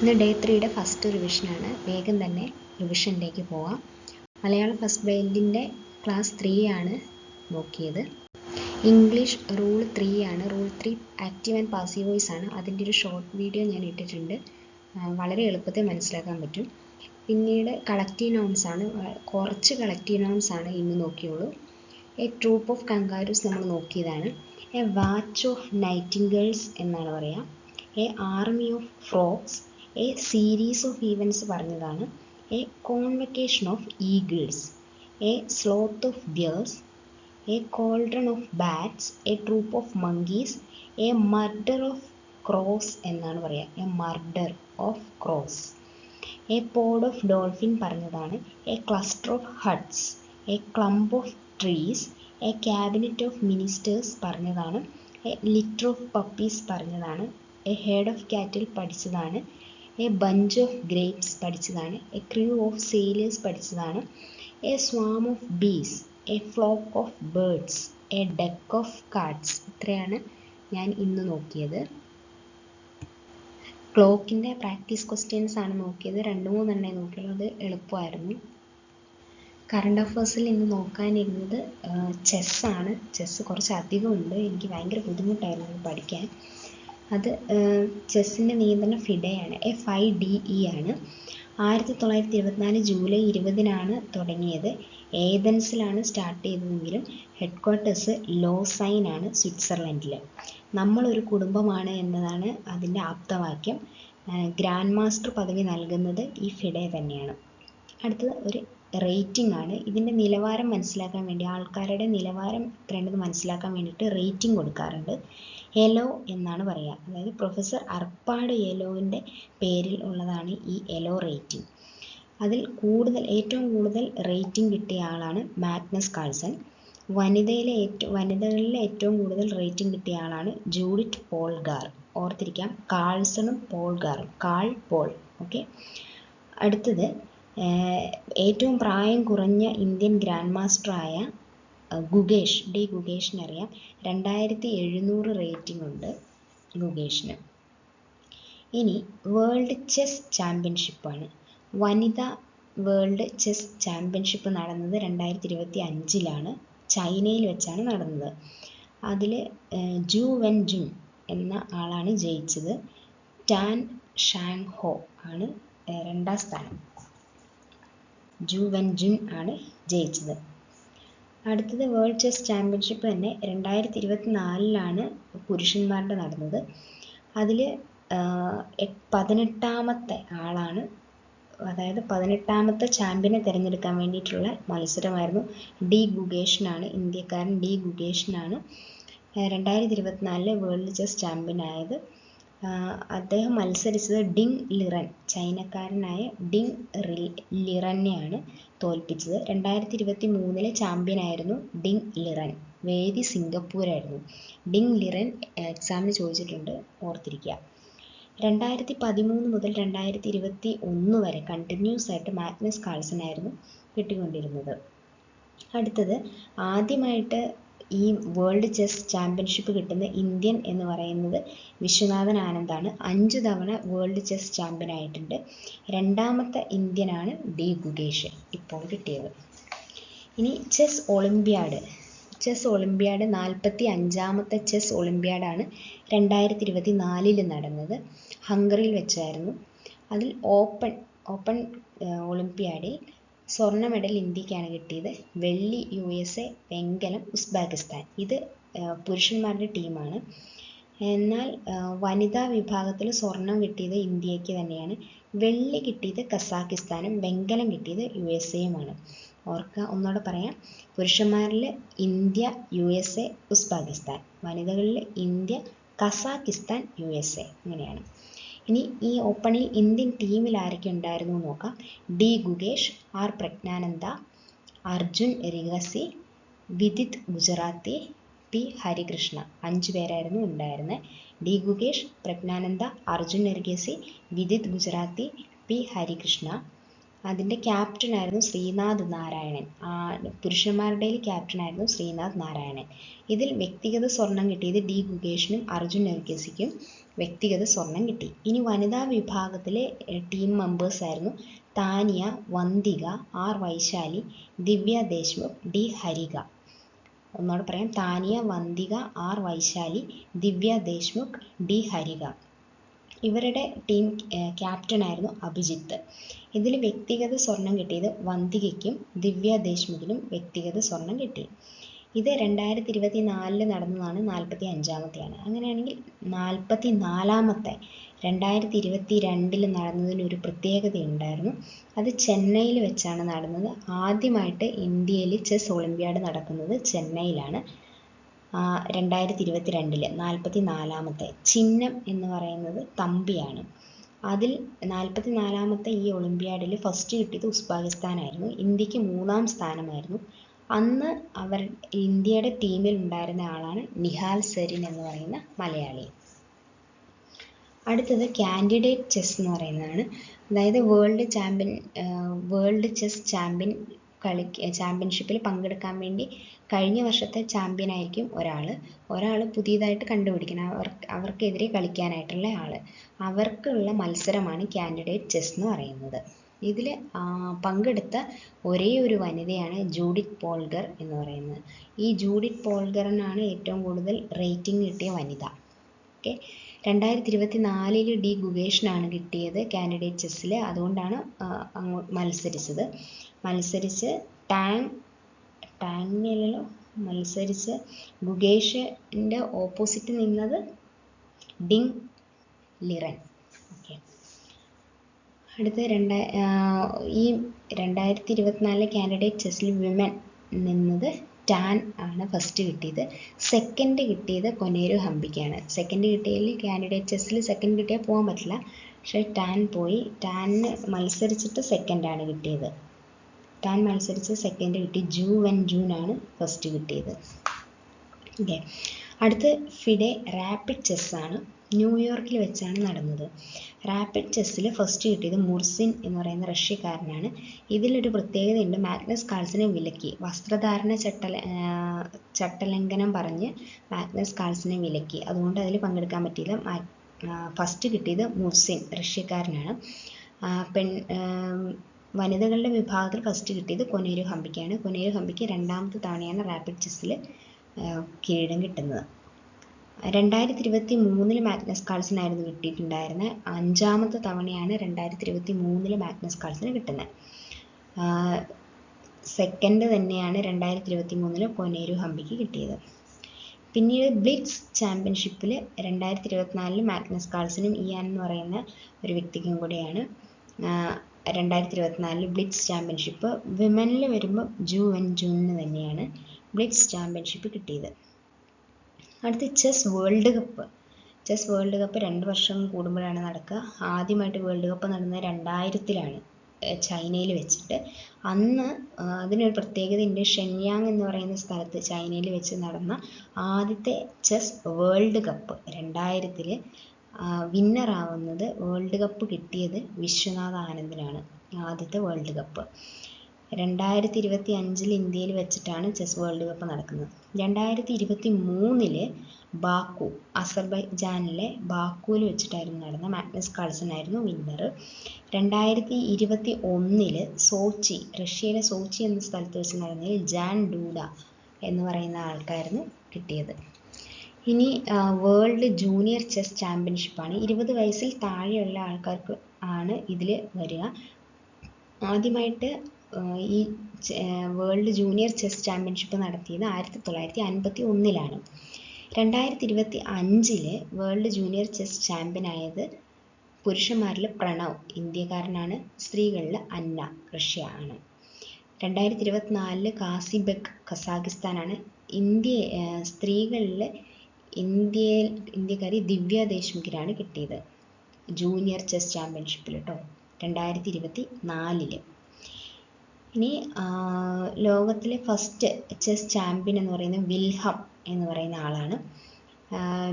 ഇന്ന് day 3യുടെ first റിവിഷനാണ്. വേഗം തന്നെ റിവിഷനിലേക്ക് പോവാം. മലയാളം ഫസ്റ്റ് ബ്രെയിലിൻ്റെ ക്ലാസ് 3 ആണ് നോക്കിയത്. ഇംഗ്ലീഷ് റൂൾ 3 ആണ്. Rule 3 active and passive voice ആണ്. അതിൻ്റെ ഒരു ഷോർട്ട് വീഡിയോ ഞാൻ ഇട്ടിട്ടുണ്ട്. വളരെ എളുപ്പത്തിൽ മനസ്സിലാക്കാൻ പറ്റും. പിന്നീട് കളക്റ്റീവ് നൗൺസ് ആണ്. കുറച്ച് കളക്റ്റീവ് നൗൺസ് ആണ് ഇന്ന് നോക്കിയുള്ളൂ. എ ട്രൂപ്പ് ഓഫ് കങ്കാരൂസ് നമ്മൾ നോക്കിയതാണ്. എ വാച്ച് ഓഫ് നൈറ്റിംഗേൾസ് എന്നാണ് പറയുക. A army of frogs, a series of events പറഞ്ഞതാണ്. A convocation of eagles, a sloth of bears, a cauldron of bats, a troop of monkeys, a murder of crows എന്നാണ് പറയുക. A murder of crows. A pod of dolphin പറഞ്ഞതാണ്. A cluster of huts, a clump of trees, a cabinet of ministers പറഞ്ഞതാണ്. A litter of puppies പറഞ്ഞതാണ്. A head of cattle പഠിച്ചതാണ്. A bunch of grapes പഠിച്ചതാണ്. A crew of sailors പഠിച്ചതാണ്. A swarm of bees, a flock of birds, a duck of cats. ഇത്രയാണ് ഞാൻ ഇന്ന് നോക്കിയത്. ക്ലോക്കിൻ്റെ practice questions ആണ് നോക്കിയത്. 2-3 എണ്ണേ നോക്കിയുള്ളൂ. അത് എളുപ്പമായിരുന്നു. കറണ്ട് അഫേഴ്സിൽ ഇന്ന് നോക്കാനിരുന്നത് ചെസ്സാണ്. ചെസ്സ് കുറച്ച് അധികമുണ്ട്. എനിക്ക് ഭയങ്കര ബുദ്ധിമുട്ടായിരുന്നു പഠിക്കാൻ. അത് ചെസ്സിൻ്റെ നിയന്ത്രണം ഫിഡെയാണ്. FIDE ആണ്. 1924 ജൂലൈ 20-നാണ് തുടങ്ങിയത്. ഏതൻസിലാണ് സ്റ്റാർട്ട് ചെയ്തതെങ്കിലും ഹെഡ് ക്വാർട്ടേഴ്സ് ലോസൈനാണ്, സ്വിറ്റ്സർലൻഡിൽ. നമ്മളൊരു കുടുംബമാണ് എന്നതാണ് അതിൻ്റെ ആപ്തവാക്യം. ഗ്രാൻഡ് മാസ്റ്റർ പദവി നൽകുന്നത് ഈ ഫിഡെ തന്നെയാണ്. അടുത്തത് ഒരു റേറ്റിംഗ് ആണ്. ഇതിൻ്റെ നിലവാരം മനസ്സിലാക്കാൻ വേണ്ടി, ആൾക്കാരുടെ നിലവാരം എത്രയുണ്ടെന്ന് മനസ്സിലാക്കാൻ വേണ്ടിയിട്ട് റേറ്റിംഗ് കൊടുക്കാറുണ്ട്. എലോ എന്നാണ് പറയുക. അതായത് പ്രൊഫസർ അർപ്പാട് എലോവിൻ്റെ പേരിൽ ഉള്ളതാണ് ഈ എലോ റേറ്റിംഗ്. അതിൽ ഏറ്റവും കൂടുതൽ റേറ്റിംഗ് കിട്ടിയ ആളാണ് മാഗ്നസ് കാൾസൺ. വനിതകളിലെ ഏറ്റവും കൂടുതൽ റേറ്റിംഗ് കിട്ടിയ ആളാണ് ജൂഡിറ്റ് പോൾഗാർ. ഓർത്തിരിക്കാം, കാൾസണും പോൾഗാറും. പോൾ. ഓക്കെ. അടുത്തത് ഏറ്റവും പ്രായം കുറഞ്ഞ ഇന്ത്യൻ ഗ്രാൻഡ് മാസ്റ്ററായ ഗുകേഷ്, ഗുകേഷിനറിയാം. 2700 റേറ്റിംഗ് ഉണ്ട് ഗുകേഷിന്. ഇനി വേൾഡ് ചെസ് ചാമ്പ്യൻഷിപ്പാണ്. വനിതാ വേൾഡ് ചെസ് ചാമ്പ്യൻഷിപ്പ് നടന്നത് 2025-ലാണ്. ചൈനയിൽ വെച്ചാണ് നടന്നത്. അതിൽ ജു വെൻ ജുൻ എന്ന ആളാണ് ജയിച്ചത്. ടാൻ ഷാങ് ഹോ ആണ് 2ാം സ്ഥാനം. ജു വെൻ ജുൻ ആണ് ജയിച്ചത്. അടുത്തത് വേൾഡ് ചെസ് ചാമ്പ്യൻഷിപ്പ് തന്നെ 2024-ലാണ് പുരുഷന്മാരുടെ നടന്നത്. അതിൽ 18ാമത്തെ ആളാണ്, അതായത് 18ാമത്തെ ചാമ്പ്യനെ തിരഞ്ഞെടുക്കാൻ വേണ്ടിയിട്ടുള്ള മത്സരമായിരുന്നു. ഗുകേഷിനാണ്, ഇന്ത്യക്കാരൻ ഗുകേഷിനാണ് 2024 വേൾഡ് ചെസ് ചാമ്പ്യനായത്. അദ്ദേഹം മത്സരിച്ചത് ഡിങ് ലിറൻ, ചൈനക്കാരനായ ഡിങ് ലിറനെയാണ് തോൽപ്പിച്ചത്. 2023 ചാമ്പ്യനായിരുന്നു ഡിങ് ലിറൻ. വേദി സിംഗപ്പൂരായിരുന്നു. ഡിങ് ലിറൻ എക്സാമിന് ചോദിച്ചിട്ടുണ്ട്, ഓർത്തിരിക്കുക. 2013 മുതൽ 2021 വരെ കണ്ടിന്യൂസ് ആയിട്ട് മാഗ്നസ് കാൾസൺ ആയിരുന്നു കിട്ടിക്കൊണ്ടിരുന്നത്. അടുത്തത് ആദ്യമായിട്ട് ഈ വേൾഡ് ചെസ് ചാമ്പ്യൻഷിപ്പ് കിട്ടുന്ന ഇന്ത്യൻ എന്ന് പറയുന്നത് വിശ്വനാഥൻ ആനന്ദാണ്. 5 തവണ വേൾഡ് ചെസ് ചാമ്പ്യൻ ആയിട്ടുണ്ട്. 2ാമത്തെ ഇന്ത്യനാണ് ഗുകേഷ് ഇപ്പോൾ കിട്ടിയത്. ഇനി ചെസ് ഒളിമ്പ്യാഡ് 45ാമത്തെ ചെസ് ഒളിമ്പ്യാഡാണ് 2024 നടന്നത്. ഹംഗറിയിൽ വെച്ചായിരുന്നു. അതിൽ ഓപ്പൺ ഒളിമ്പ്യാഡിൽ സ്വർണ്ണ മെഡൽ ഇന്ത്യക്കാണ് കിട്ടിയത്. വെള്ളി USA, വെങ്കലം ഉസ്ബെക്കിസ്ഥാൻ. ഇത് പുരുഷന്മാരുടെ ടീമാണ്. എന്നാൽ വനിതാ വിഭാഗത്തിൽ സ്വർണം കിട്ടിയത് ഇന്ത്യക്ക് തന്നെയാണ്. വെള്ളി കിട്ടിയത് കസാക്കിസ്ഥാനും വെങ്കലം കിട്ടിയത് USA-യുമാണ്. ഓർക്കുക, ഒന്നുകൂടെ പറയാം. പുരുഷന്മാരിൽ ഇന്ത്യ, USA, ഉസ്ബെക്കിസ്ഥാൻ. വനിതകളിൽ ഇന്ത്യ, കസാക്കിസ്ഥാൻ, USA. അങ്ങനെയാണ്. ഇനി ഈ ഓപ്പണിൽ ഇന്ത്യൻ ടീമിൽ ആരൊക്കെ ഉണ്ടായിരുന്നു നോക്കാം. Gukesh, R Praggnanandhaa, Arjun Erigaisi, Vidit Gujrathi, P Harikrishna. 5 പേരായിരുന്നു ഉണ്ടായിരുന്നത്. ഗുകേഷ്, പ്രജ്ഞാനന്ദ, അർജുൻ എറിഗാസി, വിദിത് ഗുജറാത്തി, പി ഹരികൃഷ്ണ. അതിൻ്റെ ക്യാപ്റ്റനായിരുന്നു ശ്രീനാഥ് നാരായണൻ. പുരുഷന്മാരുടെ ക്യാപ്റ്റനായിരുന്നു ശ്രീനാഥ് നാരായണൻ. ഇതിൽ വ്യക്തിഗത സ്വർണം കിട്ടിയത് ഗുകേഷിനും അർജുൻ എറിഗാസിക്കും. വ്യക്തിഗത സ്വർണം കിട്ടി. ഇനി വനിതാ വിഭാഗത്തിലെ ടീം മെമ്പേഴ്സ് ആയിരുന്നു താനിയ, വന്തിക, ആർ വൈശാലി, ദിവ്യ ദേശ്മുഖ്, ഡി ഹരിക. ഒന്നുകൂടെ പറയാം, താനിയ, വന്തിക, ആർ വൈശാലി, ദിവ്യ ദേശ്മുഖ്, ഡി ഹരിക. ഇവരുടെ ടീം ക്യാപ്റ്റനായിരുന്നു അഭിജിത്ത്. ഇതിൽ വ്യക്തിഗത സ്വർണം കിട്ടിയത് വന്തികയ്ക്കും ദിവ്യ ദേശ്മുഖിനും വ്യക്തിഗത സ്വർണം കിട്ടി. ഇത് 2024 നടന്നതാണ്, 45-ാമത്തെയാണ്. അങ്ങനെയാണെങ്കിൽ 44-ാമത്തെ 2022 നടന്നതിനൊരു പ്രത്യേകതയുണ്ടായിരുന്നു. അത് ചെന്നൈയിൽ വെച്ചാണ് നടന്നത്. ആദ്യമായിട്ട് ഇന്ത്യയിൽ ചെസ് ഒളിമ്പ്യാഡ് നടക്കുന്നത് ചെന്നൈയിലാണ്. 2022 44-ാമത്തെ. ചിഹ്നം എന്ന് പറയുന്നത് തമ്പിയാണ്. അതിൽ 44-ാമത്തെ ഈ ഒളിമ്പ്യാഡിൽ ഫസ്റ്റ് കിട്ടിയത് ഉസ്ബെക്കിസ്ഥാനായിരുന്നു. ഇന്ത്യക്ക് 3-ാം സ്ഥാനമായിരുന്നു. അന്ന് ഇന്ത്യയുടെ ടീമിൽ ഉണ്ടായിരുന്ന ആളാണ് നിഹാൽ സരീൻ എന്ന് പറയുന്ന മലയാളി. അടുത്തത് കാൻഡിഡേറ്റ് ചെസ് എന്ന് പറയുന്നതാണ്. അതായത് വേൾഡ് ചെസ് ചാമ്പ്യൻഷിപ്പിൽ പങ്കെടുക്കാൻ വേണ്ടി കഴിഞ്ഞ വർഷത്തെ ചാമ്പ്യനായിരിക്കും ഒരാൾ പുതിയതായിട്ട് കണ്ടുപിടിക്കണം, അവർക്കെതിരെ കളിക്കാനായിട്ടുള്ള ആൾ. അവർക്കുള്ള മത്സരമാണ് കാൻഡിഡേറ്റ് ചെസ് എന്ന് പറയുന്നത്. ഇതിൽ പങ്കെടുത്ത ഒരേ ഒരു വനിതയാണ് ജൂഡിത്ത് പോൾഗർ എന്ന് പറയുന്നത്. ഈ ജൂഡിത്ത് പോൾഗറിനാണ് ഏറ്റവും കൂടുതൽ റേറ്റിംഗ് കിട്ടിയ വനിത. ഓക്കെ, 2024 ഡി ഗുഗേഷിനാണ് കിട്ടിയത് കാൻഡിഡേറ്റ് ചെസ്സിൽ. അതുകൊണ്ടാണ് മത്സരിച്ച് ഗുഗേഷിൻ്റെ ഓപ്പോസിറ്റ് നിന്നത് ഡിങ് ലിറൻ. ഓക്കെ, അടുത്ത ഈ 2024 കാൻഡിഡേറ്റ് ചെസ്സിൽ വിമൻ നിന്നത് ടാൻ ആണ് ഫസ്റ്റ് കിട്ടിയത്. സെക്കൻഡ് കിട്ടിയത് കൊനേരു ഹംപിക്കാണ്. സെക്കൻഡ് കിട്ടിയതിൽ കാൻഡിഡേറ്റ് ചെസ്സിൽ സെക്കൻഡ് കിട്ടിയാൽ പോകാൻ പറ്റില്ല, പക്ഷേ ടാൻ പോയി. ടാനിന് മത്സരിച്ചിട്ട് സെക്കൻഡാണ് കിട്ടിയത്. ടാൻ മത്സരിച്ച് സെക്കൻഡ് കിട്ടി. ജൂ വെൻ ജൂനാണ് ഫസ്റ്റ് കിട്ടിയത്. ഓക്കെ, അടുത്ത് ഫിഡെ റാപ്പിഡ് ചെസ്സാണ്. ന്യൂയോർക്കിൽ വെച്ചാണ് നടന്നത്. റാപ്പിഡ് ചെസ്സിൽ ഫസ്റ്റ് കിട്ടിയത് മുർസിൻ എന്ന് പറയുന്ന റഷ്യക്കാരനാണ്. ഇതിലൊരു പ്രത്യേകതയുണ്ട്, മാഗ്നസ് കാൾസനെ വിലക്കി. വസ്ത്രധാരണ ചട്ടലംഘനം പറഞ്ഞ് മാഗ്നസ് കാൾസനെ വിലക്കി. അതുകൊണ്ട് അതിൽ പങ്കെടുക്കാൻ പറ്റിയില്ല. ഫസ്റ്റ് കിട്ടിയത് മുർസിൻ, റഷ്യക്കാരനാണ്. വനിതകളുടെ വിഭാഗത്തിൽ ഫസ്റ്റ് കിട്ടിയത് കൊനേരു ഹംപിക്കാണ്. കൊനേരു ഹംപിക്ക് 2ാമത്തെ തവണയാണ് റാപ്പിഡ് ചെസ്സിൽ കിരീടം കിട്ടുന്നത്. 2023 മാഗ്നസ് കാൾസനായിരുന്നു കിട്ടിയിട്ടുണ്ടായിരുന്നത്. 5ാമത്തെ തവണയാണ് 2023 മാഗ്നസ് കാൾസന് കിട്ടുന്നത്. സെക്കൻഡ് തന്നെയാണ് 2023 കൊനേരു ഹംപിക്ക് കിട്ടിയത്. പിന്നീട് ബ്ലിറ്റ്സ് ചാമ്പ്യൻഷിപ്പിൽ 2024 മാഗ്നസ് കാൾസനും ഇയാൻ എന്ന് പറയുന്ന ഒരു വ്യക്തിക്കും കൂടെയാണ് 2024 ബ്ലിറ്റ്സ് ചാമ്പ്യൻഷിപ്പ്. വിമനിൽ വരുമ്പോൾ ജൂ വെൻ ജൂണിന് തന്നെയാണ് ബ്ലിറ്റ്സ് ചാമ്പ്യൻഷിപ്പ് കിട്ടിയത്. അടുത്ത് ചെസ് വേൾഡ് കപ്പ്. 2 വർഷം കൂടുമ്പോഴാണ് നടക്കുക. ആദ്യമായിട്ട് വേൾഡ് കപ്പ് നടന്നത് 2000-ലാണ് ചൈനയിൽ വെച്ചിട്ട്. അന്ന് അതിനൊരു പ്രത്യേകതയുണ്ട്. ഷെൻയാങ് എന്ന് പറയുന്ന സ്ഥലത്ത് ചൈനയിൽ വെച്ച് നടന്ന ആദ്യത്തെ ചെസ് വേൾഡ് കപ്പ് 2000-ൽ വിന്നറാവുന്നത്, വേൾഡ് കപ്പ് കിട്ടിയത് വിശ്വനാഥ് ആനന്ദിനാണ്. ആദ്യത്തെ വേൾഡ് കപ്പ് 2025 ഇന്ത്യയിൽ വെച്ചിട്ടാണ് ചെസ് വേൾഡ് കപ്പ് നടക്കുന്നത്. 2023 ബാക്കു, അസർബൈജാനിലെ ബാക്കുവിൽ വെച്ചിട്ടായിരുന്നു നടന്നത്. മാഗ്നസ് കാൾസൺ ആയിരുന്നു വിന്നർ. 2021 സോച്ചി, റഷ്യയിലെ സോച്ചി എന്ന സ്ഥലത്ത് വെച്ച് നടന്നതിൽ ജാൻ ഡൂഡ എന്ന് പറയുന്ന ആൾക്കായിരുന്നു കിട്ടിയത്. ഇനി വേൾഡ് ജൂനിയർ ചെസ് ചാമ്പ്യൻഷിപ്പാണ്. 20 വയസ്സിൽ താഴെയുള്ള ആൾക്കാർക്ക് ആണ് ഇതിൽ വരിക. ആദ്യമായിട്ട് ഈ വേൾഡ് ജൂനിയർ ചെസ് ചാമ്പ്യൻഷിപ്പ് നടത്തിയത് 1951-ലാണ്. 2025 വേൾഡ് ജൂനിയർ ചെസ് ചാമ്പ്യനായത് പുരുഷന്മാരിൽ പ്രണവ്, ഇന്ത്യക്കാരനാണ്. സ്ത്രീകളിൽ അന്ന, റഷ്യ ആണ്. 2024 കാസിബെക്, കസാഖിസ്ഥാനാണ്. സ്ത്രീകളിൽ ഇന്ത്യക്കാരി ദിവ്യ ദേശ്മുഖിനാണ് കിട്ടിയത് ജൂനിയർ ചെസ് ചാമ്പ്യൻഷിപ്പിൽ കേട്ടോ, 2024. ഇനി ലോകത്തിലെ ഫസ്റ്റ് ചെസ് ചാമ്പ്യൻ എന്ന് പറയുന്നത് വിൽഹം എന്ന് പറയുന്ന ആളാണ്.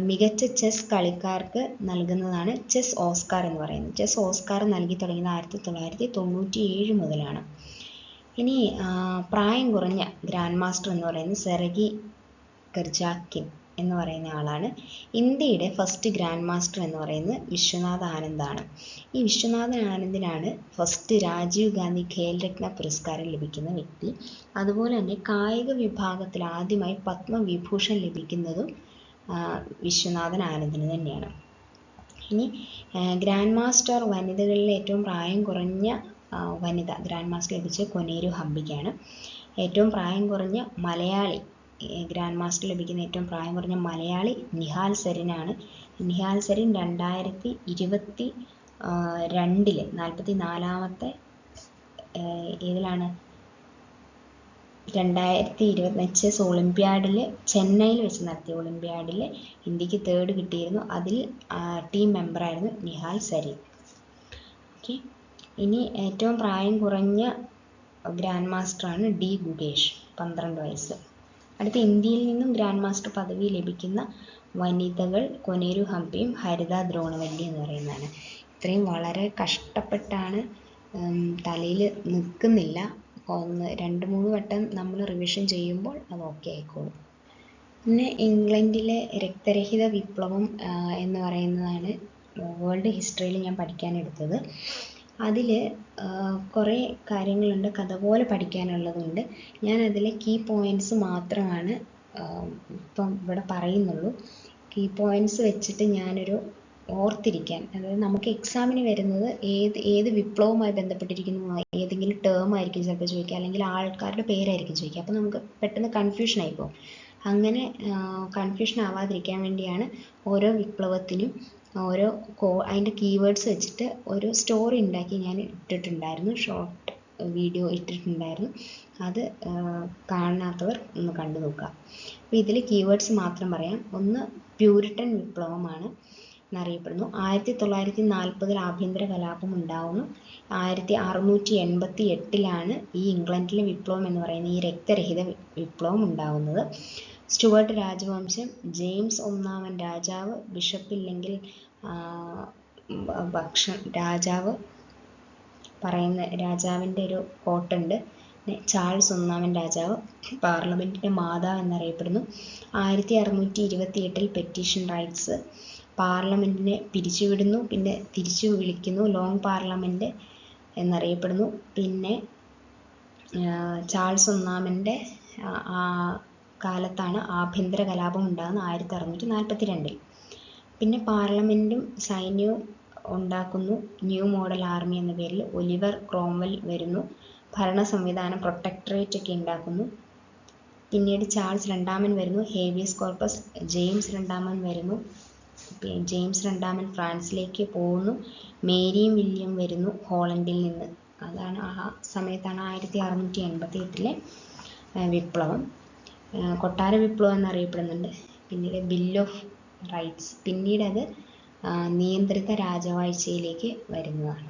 മികച്ച ചെസ് കളിക്കാർക്ക് നൽകുന്നതാണ് ചെസ് ഓസ്കാർ എന്ന് പറയുന്നത്. ചെസ് ഓസ്കാർ നൽകി തുടങ്ങിയത് 1997 മുതലാണ്. ഇനി പ്രായം കുറഞ്ഞ ഗ്രാൻഡ് മാസ്റ്റർ എന്ന് പറയുന്നത് സെർഗി കർജാക്കിൻ എന്ന് പറയുന്ന ആളാണ്. ഇന്ത്യയുടെ ഫസ്റ്റ് ഗ്രാൻഡ് മാസ്റ്റർ എന്ന് പറയുന്നത് വിശ്വനാഥ് ആനന്ദാണ്. ഈ വിശ്വനാഥ് ആനന്ദിനാണ് ഫസ്റ്റ് രാജീവ് ഗാന്ധി ഖേൽരത്ന പുരസ്കാരം ലഭിക്കുന്ന വ്യക്തി. അതുപോലെ തന്നെ കായിക വിഭാഗത്തിൽ ആദ്യമായി പത്മവിഭൂഷൺ ലഭിക്കുന്നതും വിശ്വനാഥൻ ആനന്ദിന് തന്നെയാണ്. ഇനി ഗ്രാൻഡ് മാസ്റ്റർ വനിതകളിലെ ഏറ്റവും പ്രായം കുറഞ്ഞ വനിത ഗ്രാൻഡ് മാസ്റ്റർ ലഭിച്ച കൊനേരു ഹംപിക്കാണ്. ഏറ്റവും പ്രായം കുറഞ്ഞ മലയാളി ഗ്രാൻഡ് മാസ്റ്റർ ലഭിക്കുന്ന ഏറ്റവും പ്രായം കുറഞ്ഞ മലയാളി നിഹാൽ സരീനാണ്. നിഹാൽ സരീൻ 2022 44ാമത്തെ ഏതിലാണ് 2020 ചെസ് ഒളിമ്പ്യാഡിൽ ചെന്നൈയിൽ വെച്ച് നടത്തിയ ഒളിമ്പ്യാഡിൽ ഇന്ത്യക്ക് 3rd കിട്ടിയിരുന്നു. അതിൽ ടീം മെമ്പറായിരുന്നു നിഹാൽ സരീൻ. ഓക്കെ, ഇനി ഏറ്റവും പ്രായം കുറഞ്ഞ ഗ്രാൻഡ് മാസ്റ്ററാണ് ഡി ഗുകേഷ്, 12 വയസ്സ്. അടുത്ത ഇന്ത്യയിൽ നിന്നും ഗ്രാൻഡ് മാസ്റ്റർ പദവി ലഭിക്കുന്ന വനിതകൾ കൊനേരു ഹംപിയും ഹരിത ദ്രോണവല്ലി എന്ന് പറയുന്നതാണ്. ഇത്രയും വളരെ കഷ്ടപ്പെട്ടാണ്, തലയിൽ നിൽക്കുന്നില്ല. 2-3 വട്ടം നമ്മൾ റിവിഷൻ ചെയ്യുമ്പോൾ അത് ഓക്കെ ആയിക്കോളും. പിന്നെ ഇംഗ്ലണ്ടിലെ രക്തരഹിത വിപ്ലവം എന്ന് പറയുന്നതാണ് വേൾഡ് ഹിസ്റ്ററിയിൽ ഞാൻ പഠിക്കാനെടുത്തത്. അതിൽ കുറേ കാര്യങ്ങളുണ്ട്, കഥ പോലെ പഠിക്കാനുള്ളതുണ്ട്. ഞാൻ അതിലെ കീ പോയിൻറ്റ്സ് മാത്രമാണ് ഇപ്പം ഇവിടെ പറയുന്നുള്ളൂ. കീ പോയിൻറ്റ്സ് വെച്ചിട്ട് ഞാനൊരു ഓർത്തിരിക്കാൻ, അതായത് നമുക്ക് എക്സാമിന് വരുന്നത് ഏത് വിപ്ലവവുമായി ബന്ധപ്പെട്ടിരിക്കുന്നു, ഏതെങ്കിലും ടേം ആയിരിക്കും ചിലപ്പോൾ ചോദിക്കുക, അല്ലെങ്കിൽ ആൾക്കാരുടെ പേരായിരിക്കും ചോദിക്കുക. അപ്പോൾ നമുക്ക് പെട്ടെന്ന് കൺഫ്യൂഷൻ ആയിപ്പോകും. അങ്ങനെ കൺഫ്യൂഷൻ ആവാതിരിക്കാൻ വേണ്ടിയാണ് ഓരോ വിപ്ലവത്തിനും അതിൻ്റെ കീവേഡ്സ് വെച്ചിട്ട് ഒരു സ്റ്റോറി ഉണ്ടാക്കി ഞാൻ ഇട്ടിട്ടുണ്ടായിരുന്നു, ഷോർട്ട് വീഡിയോ ഇട്ടിട്ടുണ്ടായിരുന്നു. അത് കാണാത്തവർ ഒന്ന് കണ്ടു നോക്കുക. അപ്പോൾ ഇതിൽ കീവേഡ്സ് മാത്രം പറയാം. ഒന്ന് പ്യൂരിറ്റൻ വിപ്ലവമാണ് എന്നറിയപ്പെടുന്നു. 1940 ആഭ്യന്തര കലാപം ഉണ്ടാവുന്നു. 1688 ഈ ഇംഗ്ലണ്ടിലെ വിപ്ലവം എന്ന് പറയുന്ന ഈ രക്തരഹിത വിപ്ലവം ഉണ്ടാവുന്നത്. സ്റ്റുവർട്ട് രാജവംശം, ജെയിംസ് 1 രാജാവ്, ബിഷപ്പില്ലെങ്കിൽ രാജാവ് പറയുന്ന രാജാവിൻ്റെ ഒരു കോട്ടുണ്ട്. ചാൾസ് 1 രാജാവ് പാർലമെൻറ്റിൻ്റെ മാതാവ് എന്നറിയപ്പെടുന്നു. 1628 പെറ്റീഷൻ റൈറ്റ്സ്, പാർലമെൻറ്റിനെ പിരിച്ചുവിടുന്നു, പിന്നെ തിരിച്ചു വിളിക്കുന്നു, ലോങ് പാർലമെൻറ്റ് എന്നറിയപ്പെടുന്നു. പിന്നെ ചാൾസ് 1 കാലത്താണ് ആഭ്യന്തര കലാപം ഉണ്ടാകുന്നത് 1642. പിന്നെ പാർലമെൻറ്റും സൈന്യവും ഉണ്ടാക്കുന്നു. ന്യൂ മോഡൽ ആർമി എന്ന പേരിൽ ഒലിവർ ക്രോംവെൽ വരുന്നു. ഭരണ സംവിധാനം പ്രൊട്ടക്ടറേറ്റ് ഒക്കെ ഉണ്ടാക്കുന്നു. പിന്നീട് ചാൾസ് 2 വരുന്നു. ഹേബിയസ് കോർപ്പസ്, ജെയിംസ് 2 വരുന്നു. ജെയിംസ് 2 ഫ്രാൻസിലേക്ക് പോകുന്നു. മേരിയും വില്യം വരുന്നു ഹോളണ്ടിൽ നിന്ന്. അതാണ് ആ സമയത്താണ് 1688 വിപ്ലവം. കൊട്ടാര വിപ്ലവം എന്നറിയപ്പെടുന്നുണ്ട്. പിന്നീട് ബിൽ ഓഫ് റൈറ്റ്സ്, പിന്നീട് അത് നിയന്ത്രിത രാജവാഴ്ചയിലേക്ക് വരുന്നതാണ്.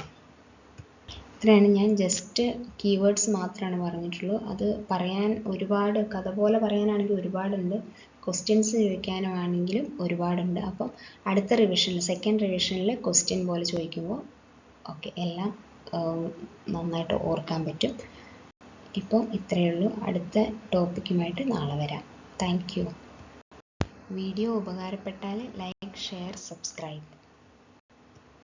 ഇത്രയാണ്, ഞാൻ ജസ്റ്റ് കീവേഡ്സ് മാത്രമാണ് പറഞ്ഞിട്ടുള്ളൂ. അത് പറയാൻ ഒരുപാട്, കഥ പോലെ പറയാനാണെങ്കിൽ ഒരുപാടുണ്ട്, ക്വസ്റ്റ്യൻസ് ചോദിക്കാനാണെങ്കിലും ഒരുപാടുണ്ട്. അപ്പം അടുത്ത റിവിഷനിൽ, സെക്കൻഡ് റിവിഷനിൽ ക്വസ്റ്റ്യൻ പോലെ ചോദിക്കുമ്പോൾ ഓക്കെ എല്ലാം നന്നായിട്ട് ഓർക്കാൻ പറ്റും. ഇപ്പോൾ ഇത്രയേ ഉള്ളൂ. അടുത്ത ടോപ്പിക്കുമായിട്ട് നാളെ വരാം. Thank you. വീഡിയോ ഉപകാരപ്പെട്ടാൽ ലൈക്ക്, ഷെയർ, സബ്സ്ക്രൈബ്.